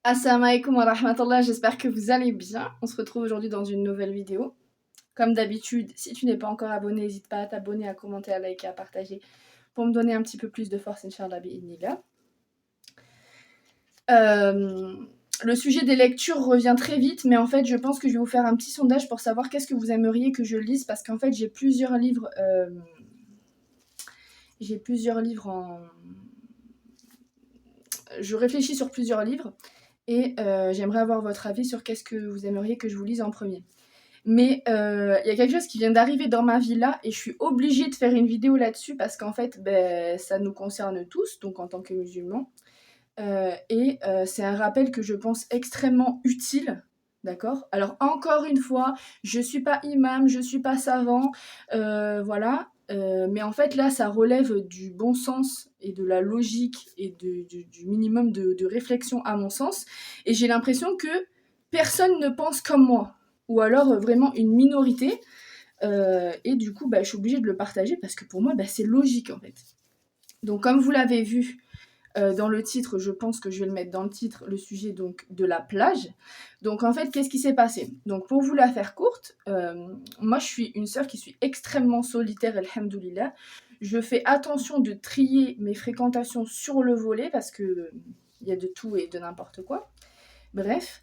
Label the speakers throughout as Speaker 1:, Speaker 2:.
Speaker 1: Assalamu alaikum wa rahmatullah, j'espère que vous allez bien. On se retrouve aujourd'hui dans une nouvelle vidéo. Comme d'habitude, si tu n'es pas encore abonné, n'hésite pas à t'abonner, à commenter, à liker, à partager pour me donner un petit peu plus de force, Inch'Allah bi'idhnillah. Le sujet des lectures revient très vite, mais en fait, je pense que je vais vous faire un petit sondage pour savoir qu'est-ce que vous aimeriez que je lise, parce qu'en fait, j'ai plusieurs livres en... Je réfléchis sur plusieurs livres, et j'aimerais avoir votre avis sur qu'est-ce que vous aimeriez que je vous lise en premier. Mais il y a quelque chose qui vient d'arriver dans ma vie là et je suis obligée de faire une vidéo là-dessus parce qu'en fait, ça nous concerne tous, donc en tant que musulmans. C'est un rappel que je pense extrêmement utile. D'accord. Alors encore une fois, je suis pas imam, je suis pas savant, voilà. Mais en fait là, ça relève du bon sens et de la logique et du minimum de réflexion à mon sens. Et j'ai l'impression que personne ne pense comme moi, ou alors vraiment une minorité. Et du coup, je suis obligée de le partager parce que pour moi, c'est logique en fait. Donc comme vous l'avez vu, dans le titre, je pense que je vais le mettre dans le titre, le sujet donc de la plage. Donc en fait, qu'est-ce qui s'est passé? Donc pour vous la faire courte, moi je suis une sœur qui suis extrêmement solitaire, alhamdoulilah. Je fais attention de trier mes fréquentations sur le volet parce que il y a de tout et de n'importe quoi. Bref.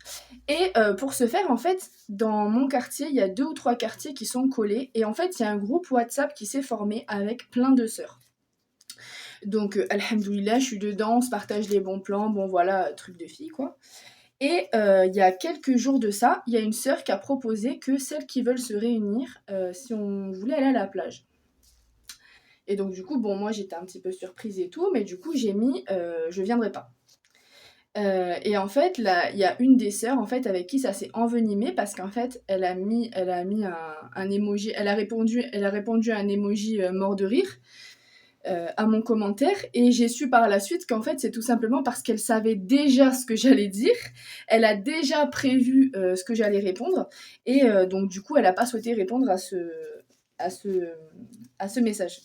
Speaker 1: Et pour ce faire, en fait, dans mon quartier, il y a 2 ou 3 quartiers qui sont collés. Et en fait, il y a un groupe WhatsApp qui s'est formé avec plein de sœurs. Donc, alhamdoulilah, je suis dedans, on se partage les bons plans, bon voilà, truc de fille quoi. Et il y a quelques jours de ça, il y a une sœur qui a proposé que celles qui veulent se réunir, si on voulait aller à la plage. Et donc du coup, bon, moi j'étais un petit peu surprise et tout, mais du coup j'ai mis je viendrai pas. Et en fait, là, il y a une des sœurs en fait avec qui ça s'est envenimé parce qu'en fait, elle a mis un emoji, elle a répondu à un emoji mort de rire à mon commentaire et j'ai su par la suite qu'en fait c'est tout simplement parce qu'elle savait déjà ce que j'allais dire, elle a déjà prévu ce que j'allais répondre et donc du coup elle n'a pas souhaité répondre à ce, à ce message.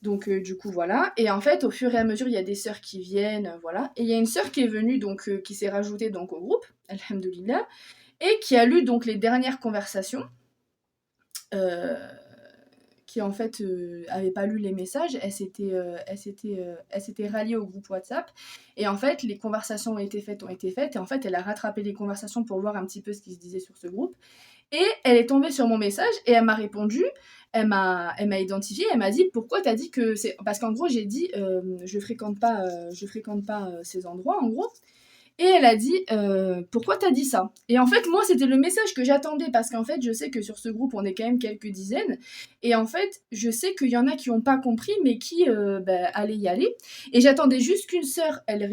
Speaker 1: Donc du coup voilà, et en fait au fur et à mesure il y a des sœurs qui viennent, voilà, et il y a une sœur qui est venue donc qui s'est rajoutée donc au groupe, alhamdoulilah, et qui a lu donc les dernières conversations. Euh, qui en fait avait pas lu les messages, elle s'était ralliée au groupe WhatsApp et en fait les conversations ont été faites et en fait elle a rattrapé les conversations pour voir un petit peu ce qui se disait sur ce groupe et elle est tombée sur mon message et elle m'a répondu, elle m'a identifié, elle m'a dit pourquoi t'as dit que c'est parce qu'en gros j'ai dit je fréquente pas ces endroits en gros. Et elle a dit pourquoi t'as dit ça? Et en fait, moi, c'était le message que j'attendais parce qu'en fait, je sais que sur ce groupe, on est quand même quelques dizaines. Et en fait, je sais qu'il y en a qui n'ont pas compris, mais qui allaient y aller. Et j'attendais juste qu'une sœur, elle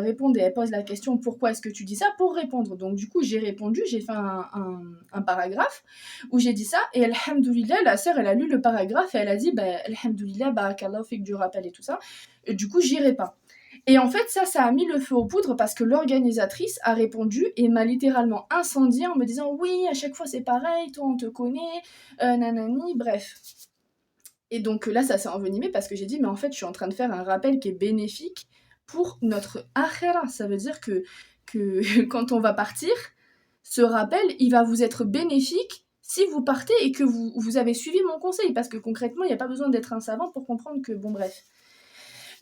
Speaker 1: réponde et elle pose la question pourquoi est-ce que tu dis ça pour répondre. Donc, du coup, j'ai répondu, j'ai fait un paragraphe où j'ai dit ça. Et alhamdoulilah, la sœur, elle a lu le paragraphe et elle a dit alhamdoulilah, barakallah, fait que du rappel et tout ça. Et du coup, j'irai pas. Et en fait, ça a mis le feu aux poudres parce que l'organisatrice a répondu et m'a littéralement incendié en me disant oui, à chaque fois c'est pareil, toi on te connaît, nanani, bref. Et donc là, ça s'est envenimé parce que j'ai dit mais en fait, je suis en train de faire un rappel qui est bénéfique pour notre akhira. Ça veut dire que quand on va partir, ce rappel, il va vous être bénéfique si vous partez et que vous avez suivi mon conseil. Parce que concrètement, il n'y a pas besoin d'être un savant pour comprendre que, bon bref.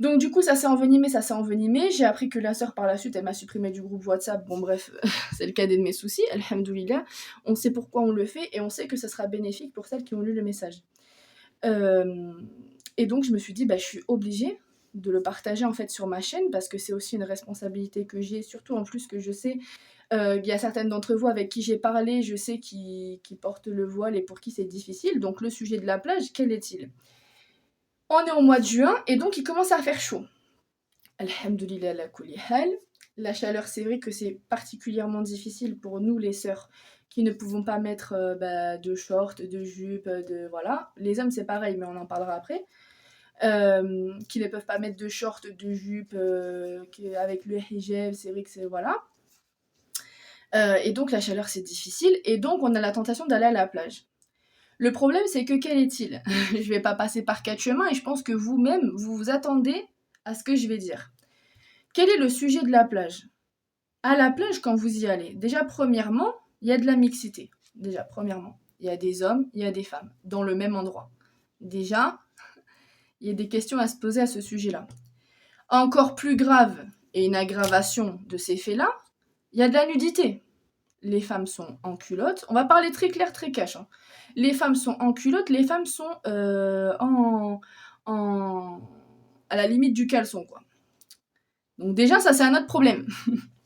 Speaker 1: Donc du coup, ça s'est envenimé. J'ai appris que la sœur, par la suite, elle m'a supprimé du groupe WhatsApp. Bon bref, c'est le cadet de mes soucis, alhamdoulilah. On sait pourquoi on le fait et on sait que ça sera bénéfique pour celles qui ont lu le message. Et donc je me suis dit, je suis obligée de le partager en fait sur ma chaîne parce que c'est aussi une responsabilité que j'ai, surtout en plus que je sais, il y a certaines d'entre vous avec qui j'ai parlé, je sais qui portent le voile et pour qui c'est difficile. Donc le sujet de la plage, quel est-il? On est au mois de juin et donc il commence à faire chaud. Alhamdoulilah la kulli hal. La chaleur, c'est vrai que c'est particulièrement difficile pour nous les sœurs qui ne pouvons pas mettre de shorts, de jupes, de voilà. Les hommes c'est pareil, mais on en parlera après. Qui ne peuvent pas mettre de shorts, de jupes, avec le hijab, c'est vrai que c'est voilà. Et donc la chaleur c'est difficile et donc on a la tentation d'aller à la plage. Le problème c'est que quel est-il? Je vais pas passer par 4 chemins et je pense que vous-même vous vous attendez à ce que je vais dire. Quel est le sujet de la plage? À la plage, quand vous y allez, déjà, premièrement, il y a de la mixité. Déjà, premièrement, il y a des hommes, il y a des femmes, dans le même endroit. Déjà, il y a des questions à se poser à ce sujet-là. Encore plus grave, et une aggravation de ces faits-là, il y a de la nudité. Les femmes sont en culotte. On va parler très clair, très cash. Hein. Les femmes sont en culotte, les femmes sont à la limite du caleçon, quoi. Donc déjà, ça, c'est un autre problème.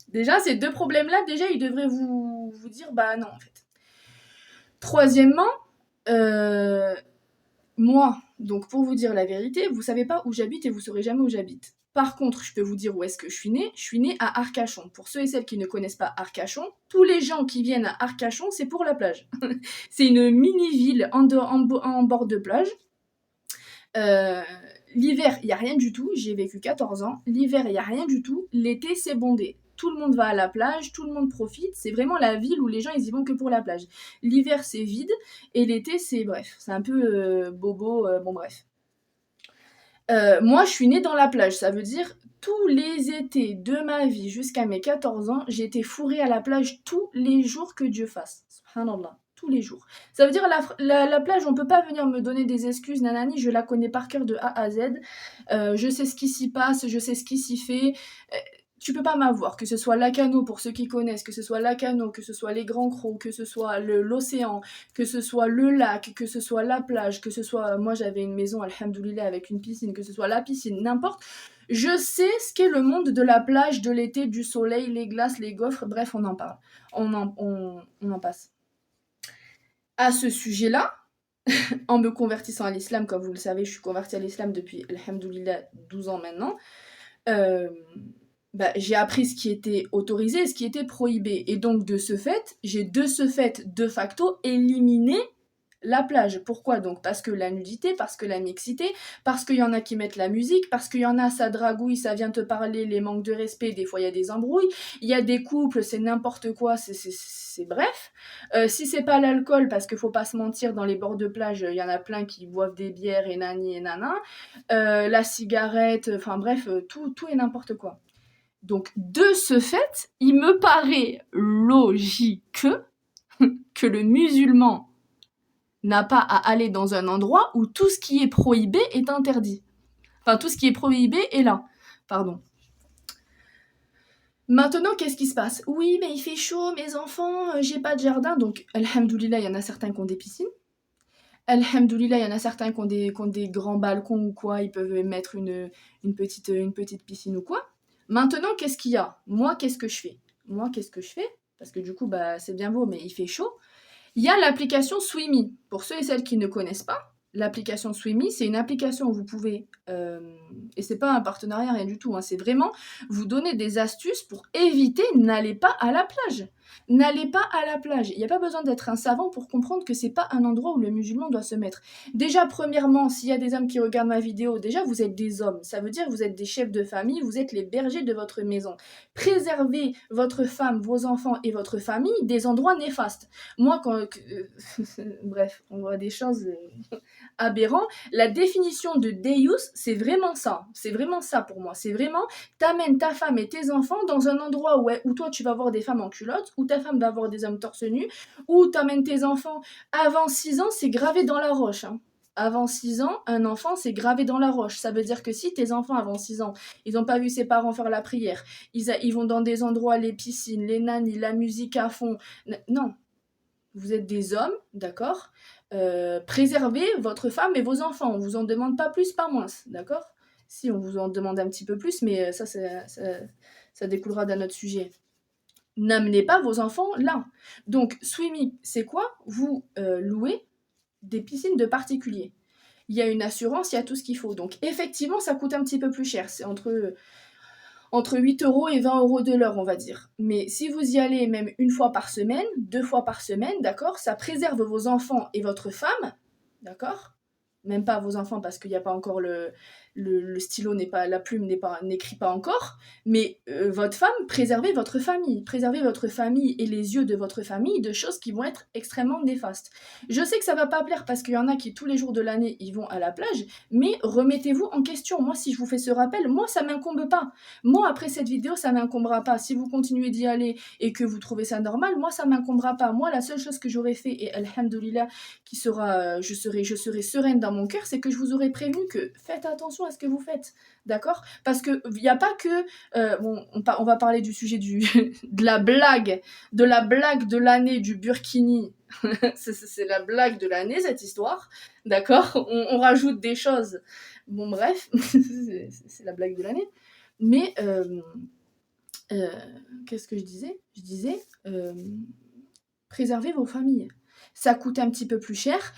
Speaker 1: Déjà, ces deux problèmes-là, déjà, ils devraient vous dire, bah non, en fait. Troisièmement, moi, donc pour vous dire la vérité, vous savez pas où j'habite et vous saurez jamais où j'habite. Par contre, je peux vous dire où est-ce que je suis née. Je suis née à Arcachon. Pour ceux et celles qui ne connaissent pas Arcachon, tous les gens qui viennent à Arcachon, c'est pour la plage. C'est une mini-ville en bord de plage. L'hiver, il n'y a rien du tout. J'ai vécu 14 ans. L'hiver, il n'y a rien du tout. L'été, c'est bondé. Tout le monde va à la plage, tout le monde profite. C'est vraiment la ville où les gens, ils y vont que pour la plage. L'hiver, c'est vide. Et l'été, c'est bref. C'est un peu bobo. Bon, bref. Moi, je suis née dans la plage. Ça veut dire tous les étés de ma vie jusqu'à mes 14 ans, j'ai été fourrée à la plage tous les jours que Dieu fasse. Subhanallah. Tous les jours. Ça veut dire la plage, on peut pas venir me donner des excuses, nanani, je la connais par cœur de A à Z. Je sais ce qui s'y passe, je sais ce qui s'y fait. Tu peux pas m'avoir, que ce soit Lacano pour ceux qui connaissent, que ce soit Lacano, que ce soit les Grands Crocs, que ce soit l'océan, que ce soit le lac, que ce soit la plage, que ce soit... Moi j'avais une maison, alhamdoulilah, avec une piscine, que ce soit la piscine, n'importe. Je sais ce qu'est le monde de la plage, de l'été, du soleil, les glaces, les gaufres, bref, on en parle. On en passe. À ce sujet-là, en me convertissant à l'islam, comme vous le savez, je suis convertie à l'islam depuis, alhamdoulilah, 12 ans maintenant, j'ai appris ce qui était autorisé et ce qui était prohibé. Et donc, de ce fait, j'ai de facto éliminé la plage. Pourquoi donc? Parce que la nudité, parce que la mixité, parce qu'il y en a qui mettent la musique, parce qu'il y en a, ça dragouille, ça vient te parler, les manques de respect, des fois il y a des embrouilles, il y a des couples, c'est n'importe quoi, c'est bref. Si c'est pas l'alcool, parce qu'il faut pas se mentir, dans les bords de plage, il y en a plein qui boivent des bières et nani et nana, la cigarette, enfin bref, tout est n'importe quoi. Donc, de ce fait, il me paraît logique que le musulman n'a pas à aller dans un endroit où tout ce qui est prohibé est interdit. Enfin, tout ce qui est prohibé est là. Pardon. Maintenant, qu'est-ce qui se passe? Oui, mais il fait chaud, mes enfants, j'ai pas de jardin. Donc, alhamdoulilah, il y en a certains qui ont des piscines. Alhamdoulilah, il y en a certains qui ont des grands balcons ou quoi. Ils peuvent mettre une petite piscine ou quoi. Maintenant, qu'est-ce qu'il y a? Moi, qu'est-ce que je fais? Parce que du coup, c'est bien beau, mais il fait chaud. Il y a l'application Swimmy. Pour ceux et celles qui ne connaissent pas, l'application Swimmy, c'est une application où vous pouvez, et c'est pas un partenariat, rien du tout, hein, c'est vraiment vous donner des astuces pour éviter, n'allez pas à la plage. N'allez pas à la plage. Il n'y a pas besoin d'être un savant pour comprendre que c'est pas un endroit où le musulman doit se mettre. Déjà, premièrement, s'il y a des hommes qui regardent ma vidéo, déjà vous êtes des hommes. Ça veut dire que vous êtes des chefs de famille, vous êtes les bergers de votre maison. Préservez votre femme, vos enfants et votre famille des endroits néfastes. Moi, bref, on voit des choses aberrantes. La définition de Deus, c'est vraiment ça. C'est vraiment ça pour moi. C'est vraiment, t'amènes ta femme et tes enfants dans un endroit où toi tu vas voir des femmes en culotte, où ta femme va voir des hommes torse nu, où t'amènes tes enfants. Avant 6 ans, c'est gravé dans la roche. Hein. Avant 6 ans, un enfant, c'est gravé dans la roche. Ça veut dire que si tes enfants, avant 6 ans, ils n'ont pas vu ses parents faire la prière, ils vont dans des endroits, les piscines, les nannies, la musique à fond. Non. Vous êtes des hommes, d'accord? Préservez votre femme et vos enfants. On ne vous en demande pas plus, pas moins, d'accord? Si, on vous en demande un petit peu plus, mais ça découlera d'un autre sujet. N'amenez pas vos enfants là. Donc, Swimmy, c'est quoi? Vous louez des piscines de particuliers. Il y a une assurance, il y a tout ce qu'il faut. Donc, effectivement, ça coûte un petit peu plus cher. C'est entre 8 € et 20 € de l'heure, on va dire. Mais si vous y allez même 1 fois par semaine, 2 fois par semaine, d'accord, ça préserve vos enfants et votre femme, d'accord? Même pas vos enfants parce qu'il n'y a pas encore le stylo n'est pas, la plume n'écrit pas encore, mais votre femme, préservez votre famille et les yeux de votre famille de choses qui vont être extrêmement néfastes. Je sais que ça va pas plaire parce qu'il y en a qui tous les jours de l'année ils vont à la plage, mais remettez-vous en question. Moi, si je vous fais ce rappel, moi ça m'incombe pas. Moi, après cette vidéo, ça m'incombera pas. Si vous continuez d'y aller et que vous trouvez ça normal, moi ça m'incombera pas. Moi, la seule chose que j'aurais fait, et alhamdoulilah, qui sera, je serai sereine dans mon cœur, c'est que je vous aurais prévenu que faites attention à ce que vous faites, d'accord? Parce que il n'y a pas que, bon, on va parler du sujet de la blague de l'année du burkini. C'est la blague de l'année, cette histoire, d'accord? On rajoute des choses. Bon, bref, c'est la blague de l'année. Mais qu'est-ce que je disais? Je disais, préservez vos familles. Ça coûte un petit peu plus cher.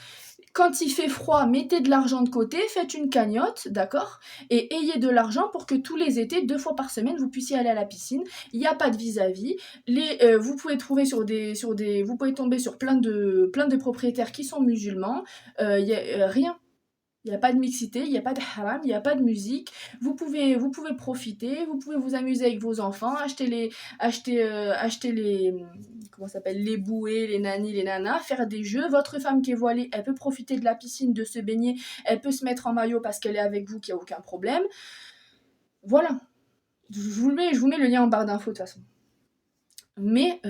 Speaker 1: Quand il fait froid, mettez de l'argent de côté, faites une cagnotte, d'accord? Et ayez de l'argent pour que tous les étés, 2 fois par semaine, vous puissiez aller à la piscine. Il n'y a pas de vis-à-vis. Vous pouvez trouver vous pouvez tomber sur plein de propriétaires qui sont musulmans. Rien. Il n'y a pas de mixité, il n'y a pas de haram, il n'y a pas de musique. Vous pouvez profiter, vous pouvez vous amuser avec vos enfants, acheter les comment ça s'appelle, les bouées, les nanis, les nanas, faire des jeux. Votre femme qui est voilée, elle peut profiter de la piscine, de se baigner, elle peut se mettre en maillot parce qu'elle est avec vous, qu'il n'y a aucun problème. Voilà. Je vous mets le lien en barre d'infos de toute façon. Mais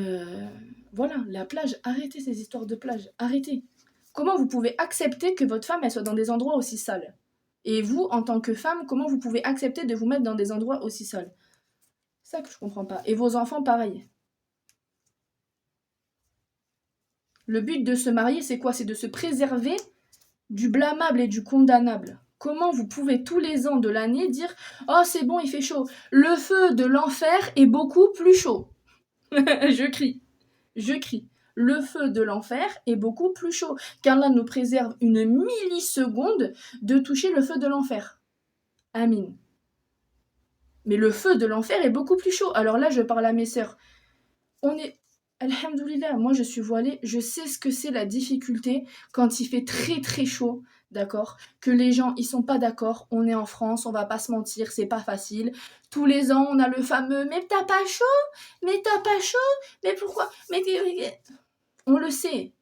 Speaker 1: voilà, la plage, arrêtez ces histoires de plage, arrêtez. Comment vous pouvez accepter que votre femme elle soit dans des endroits aussi sales? Et vous, en tant que femme, comment vous pouvez accepter de vous mettre dans des endroits aussi sales? C'est ça que je comprends pas. Et vos enfants, pareil. Le but de se marier, c'est quoi? C'est de se préserver du blâmable et du condamnable. Comment vous pouvez tous les ans de l'année dire « Oh, c'est bon, il fait chaud. Le feu de l'enfer est beaucoup plus chaud. » Je crie. Je crie. Le feu de l'enfer est beaucoup plus chaud. Qu'Allah nous préserve une milliseconde de toucher le feu de l'enfer. Amin. Mais le feu de l'enfer est beaucoup plus chaud. Alors là, je parle à mes sœurs. On est... Alhamdoulilah, moi je suis voilée, je sais ce que c'est la difficulté quand il fait très très chaud, d'accord? Que les gens, ils sont pas d'accord, on est en France, on va pas se mentir, c'est pas facile. Tous les ans, on a le fameux « Mais t'as pas chaud? Mais t'as pas chaud? Mais pourquoi? Mais on le sait.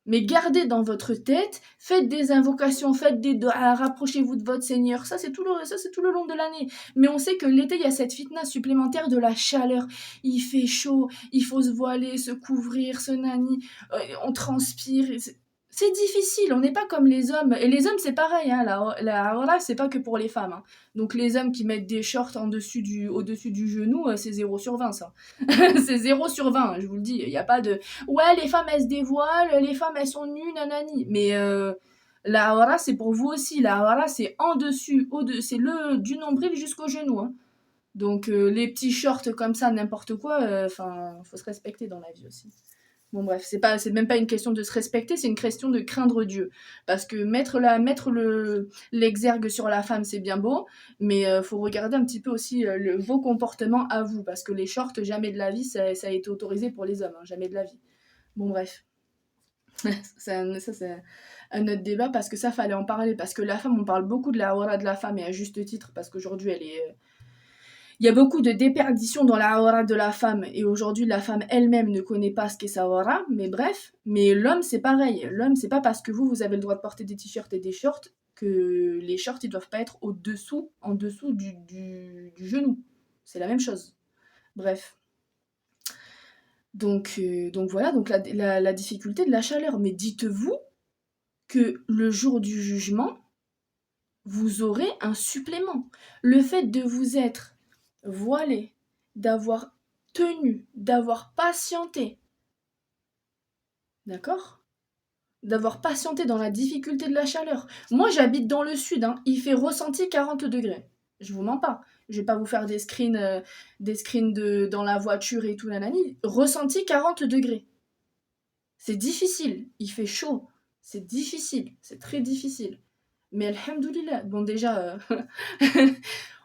Speaker 1: Mais gardez dans votre tête, faites des invocations, faites des doigts, rapprochez-vous de votre Seigneur. Ça, c'est tout le long de l'année. Mais on sait que l'été, il y a cette fitna supplémentaire de la chaleur. Il fait chaud, il faut se voiler, se couvrir, se nani, on transpire. C'est difficile, on n'est pas comme les hommes. Et les hommes, c'est pareil, hein, la hawla, c'est pas que pour les femmes. Hein. Donc les hommes qui mettent des shorts au-dessus du genou, c'est 0 sur 20, ça. C'est 0 sur 20, je vous le dis. Il n'y a pas de... Ouais, les femmes, elles se dévoilent, les femmes, elles sont nues, nanani. Mais la hawla, c'est pour vous aussi. La hawla, c'est en dessus, c'est du nombril jusqu'au genou. Hein. Donc les petits shorts comme ça, n'importe quoi, faut se respecter dans la vie aussi. Bon bref, c'est même pas une question de se respecter, c'est une question de craindre Dieu. Parce que mettre l'exergue sur la femme, c'est bien beau, mais faut regarder un petit peu aussi vos comportements à vous. Parce que les shorts, jamais de la vie, ça a été autorisé pour les hommes, hein, jamais de la vie. Bon bref. C'est un autre débat parce que ça, fallait en parler. Parce que la femme, on parle beaucoup de la awra de la femme, et à juste titre, parce qu'aujourd'hui, il y a beaucoup de déperdition dans la awra de la femme, et aujourd'hui la femme elle-même ne connaît pas ce qu'est sa awra, mais bref. Mais l'homme c'est pareil, l'homme c'est pas parce que vous avez le droit de porter des t-shirts et des shorts que les shorts ils doivent pas être en dessous du genou. C'est la même chose. Bref. Donc voilà, donc la difficulté de la chaleur. Mais dites-vous que le jour du jugement, vous aurez un supplément. Le fait de vous être voilé, d'avoir tenu, d'avoir patienté, d'accord? D'avoir patienté dans la difficulté de la chaleur. Moi, j'habite dans le sud, hein. Il fait ressenti 40 degrés. Je vous mens pas. Je vais pas vous faire des screens dans la voiture et tout, nanani. Ressenti 40 degrés. C'est difficile. Il fait chaud. C'est difficile. C'est très difficile. Mais alhamdoulilah. Bon, déjà...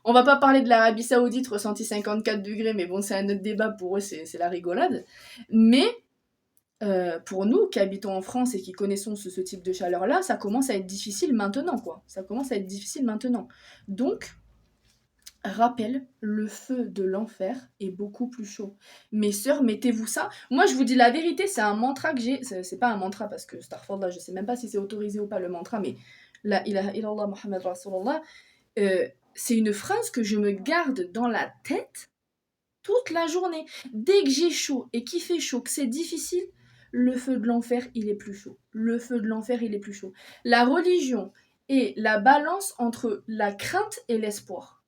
Speaker 1: On va pas parler de l'Arabie Saoudite, ressenti 54 degrés, mais bon, c'est un autre débat, pour eux, c'est la rigolade. Mais pour nous qui habitons en France et qui connaissons ce type de chaleur-là, ça commence à être difficile maintenant, quoi. Ça commence à être difficile maintenant. Donc, rappel, le feu de l'enfer est beaucoup plus chaud. Mes sœurs, mettez-vous ça. Moi, je vous dis la vérité, c'est un mantra que j'ai. C'est pas un mantra parce que Starford, je sais même pas si c'est autorisé ou pas le mantra, mais la ilaha illallah Muhammad Rasulullah, c'est une phrase que je me garde dans la tête toute la journée. Dès que j'ai chaud et qu'il fait chaud, que c'est difficile, le feu de l'enfer, il est plus chaud. Le feu de l'enfer, il est plus chaud. La religion est la balance entre la crainte et l'espoir.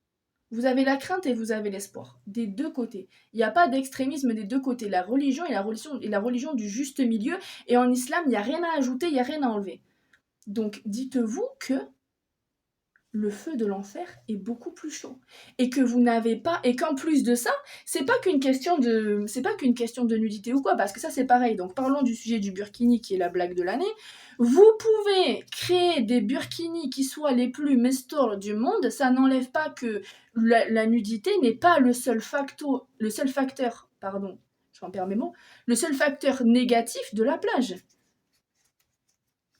Speaker 1: Vous avez la crainte et vous avez l'espoir. Des deux côtés. Il n'y a pas d'extrémisme des deux côtés. La religion est la religion du juste milieu. Et en islam, il n'y a rien à ajouter, il n'y a rien à enlever. Donc, dites-vous que le feu de l'enfer est beaucoup plus chaud et que vous n'avez pas et qu'en plus de ça, c'est pas qu'une question de nudité ou quoi, parce que ça c'est pareil. Donc parlons du sujet du burkini qui est la blague de l'année. Vous pouvez créer des burkinis qui soient les plus mestor du monde, ça n'enlève pas que la nudité n'est pas le seul facteur, pardon, je m'en perds mes mots, le seul facteur négatif de la plage.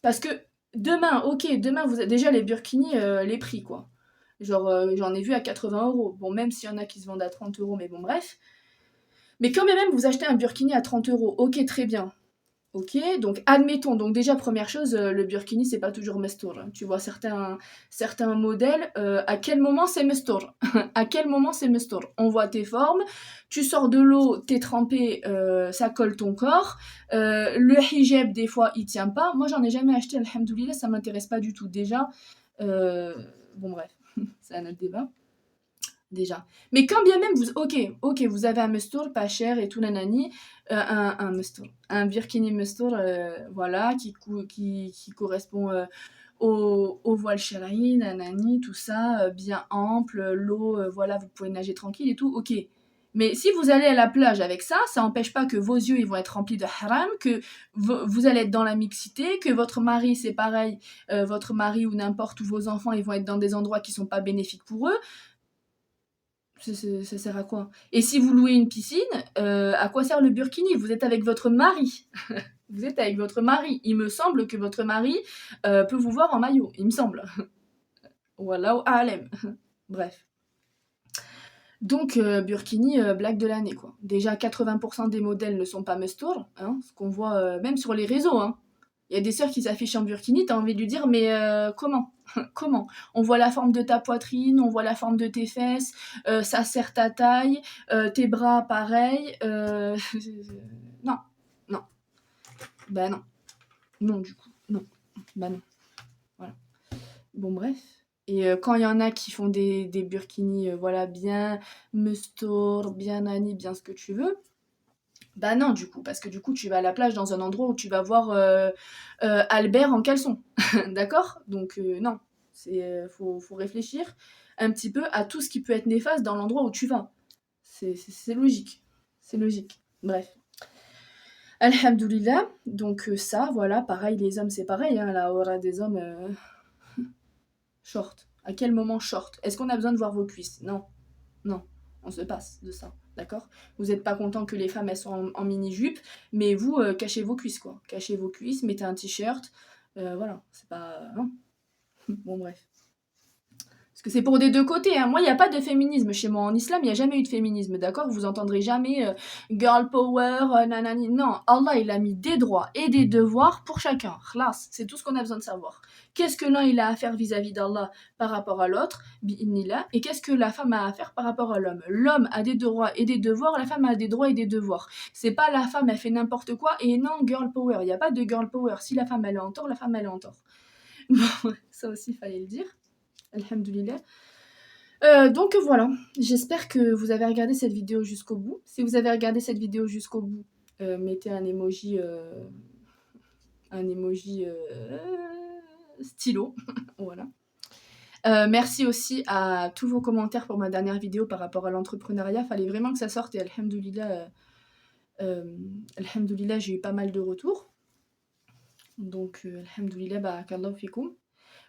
Speaker 1: Parce que demain, vous avez déjà les burkinis, les prix, quoi. Genre, j'en ai vu à 80 €. Bon, même s'il y en a qui se vendent à 30 €, mais bon, bref. Mais quand même, vous achetez un burkini à 30 €, ok, très bien. Ok, donc admettons, donc déjà première chose, le burkini c'est pas toujours mestour, hein. Tu vois certains modèles, à quel moment c'est mestour? À quel moment c'est mestour? On voit tes formes, tu sors de l'eau, t'es trempé, ça colle ton corps, le hijab des fois il tient pas. Moi j'en ai jamais acheté, alhamdoulilah, ça m'intéresse pas du tout déjà. Bon bref, c'est un autre débat. Déjà. Mais quand bien même, vous avez un mestour pas cher et tout, nanani, un mestour, un Birkini mestour, voilà, qui correspond au voile chéri, nanani, tout ça, bien ample, l'eau, voilà, vous pouvez nager tranquille et tout, ok. Mais si vous allez à la plage avec ça, ça n'empêche pas que vos yeux ils vont être remplis de haram, que vous allez être dans la mixité, que votre mari c'est pareil, votre mari ou n'importe où vos enfants ils vont être dans des endroits qui sont pas bénéfiques pour eux. Ça sert à quoi? Et si vous louez une piscine, à quoi sert le burkini? Vous êtes avec votre mari. Vous êtes avec votre mari. Il me semble que votre mari peut vous voir en maillot. Il me semble. Wallahu a'lam. Bref. Donc, burkini, blague de l'année, quoi. Déjà, 80% des modèles ne sont pas mestour, hein, ce qu'on voit même sur les réseaux, hein. Il y a des sœurs qui s'affichent en burkini, t'as envie de lui dire, mais comment? Comment? On voit la forme de ta poitrine, on voit la forme de tes fesses, ça sert ta taille, tes bras pareil. Non, non. Bah non. Non, du coup. Non. Bah non. Voilà. Bon, bref. Et quand il y en a qui font des burkinis, voilà, bien mestour, bien nani, bien ce que tu veux, bah non, du coup, parce que du coup, tu vas à la plage dans un endroit où tu vas voir Albert en caleçon. D'accord? Donc, non. Faut réfléchir un petit peu à tout ce qui peut être néfaste dans l'endroit où tu vas. C'est logique. C'est logique. Bref. Alhamdoulilah. Donc, ça, voilà, pareil, les hommes, c'est pareil. Hein, la aura des hommes, short. À quel moment short? Est-ce qu'on a besoin de voir vos cuisses? Non. Non. On se passe de ça. D'accord? Vous n'êtes pas content que les femmes elles sont en mini-jupe, mais vous, cachez vos cuisses, quoi. Cachez vos cuisses, mettez un t-shirt. Voilà. C'est pas. Hein. Bon, bref. Parce que c'est pour des deux côtés, hein. Moi, il n'y a pas de féminisme chez moi. En islam, il n'y a jamais eu de féminisme, d'accord? Vous entendrez jamais girl power, nanani. Non, Allah, il a mis des droits et des devoirs pour chacun. Khlas, c'est tout ce qu'on a besoin de savoir. Qu'est-ce que l'un, il a à faire vis-à-vis d'Allah par rapport à l'autre, bi'idnillah, et qu'est-ce que la femme a à faire par rapport à l'homme? L'homme a des droits et des devoirs, la femme a des droits et des devoirs. C'est pas la femme, elle fait n'importe quoi, et non, girl power. Il n'y a pas de girl power. Si la femme, elle est en tort, la femme, elle est en tort. Bon, ça aussi, il fallait le dire. Alhamdoulilah. Donc voilà, j'espère que vous avez regardé cette vidéo jusqu'au bout. Si vous avez regardé cette vidéo jusqu'au bout, mettez un emoji stylo. Voilà. Merci aussi à tous vos commentaires pour ma dernière vidéo par rapport à l'entrepreneuriat. Fallait vraiment que ça sorte et alhamdoulilah, j'ai eu pas mal de retours. Donc alhamdoulilah, barakallahu fikoum.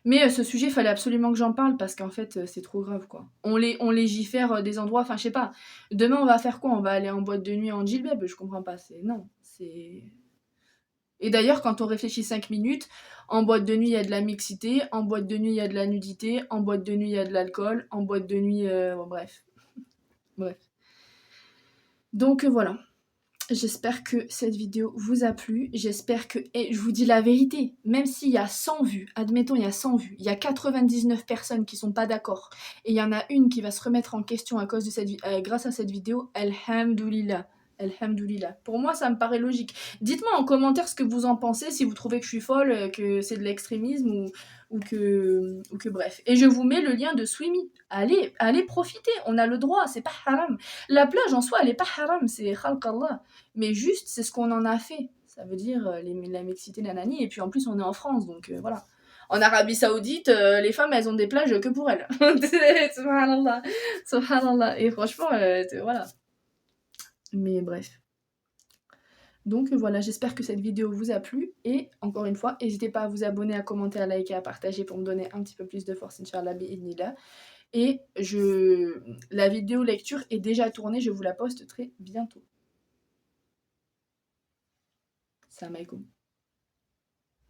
Speaker 1: Mais ce sujet, il fallait absolument que j'en parle parce qu'en fait, c'est trop grave, quoi. On légifère des endroits, enfin, je sais pas. Demain, on va faire quoi? On va aller en boîte de nuit en djilbab? Je comprends pas. Non, c'est. Et d'ailleurs, quand on réfléchit 5 minutes, en boîte de nuit, il y a de la mixité, en boîte de nuit, il y a de la nudité, en boîte de nuit, il y a de l'alcool, en boîte de nuit... bon, bref. Bref. Donc voilà. J'espère que cette vidéo vous a plu. J'espère que... Et je vous dis la vérité, même s'il y a 100 vues, admettons il y a 100 vues, il y a 99 personnes qui sont pas d'accord, et il y en a une qui va se remettre en question à cause de cette grâce à cette vidéo, alhamdoulilah. Alhamdoulilah. Pour moi, ça me paraît logique. Dites-moi en commentaire ce que vous en pensez, si vous trouvez que je suis folle, que c'est de l'extrémisme ou que bref. Et je vous mets le lien de Swimmy. Allez profiter, on a le droit, c'est pas haram. La plage en soi, elle est pas haram, c'est khalqallah. Mais juste, c'est ce qu'on en a fait. Ça veut dire la mixité, nanani. Et puis en plus, on est en France, donc voilà. En Arabie Saoudite, les femmes, elles ont des plages que pour elles. Subhanallah. Subhanallah. Et franchement, voilà. Mais bref. Donc voilà, j'espère que cette vidéo vous a plu. Et encore une fois, n'hésitez pas à vous abonner, à commenter, à liker, à partager pour me donner un petit peu plus de force, Inch'Allah, bi'idhnillah. Et la vidéo lecture est déjà tournée, je vous la poste très bientôt. Salam alaikum.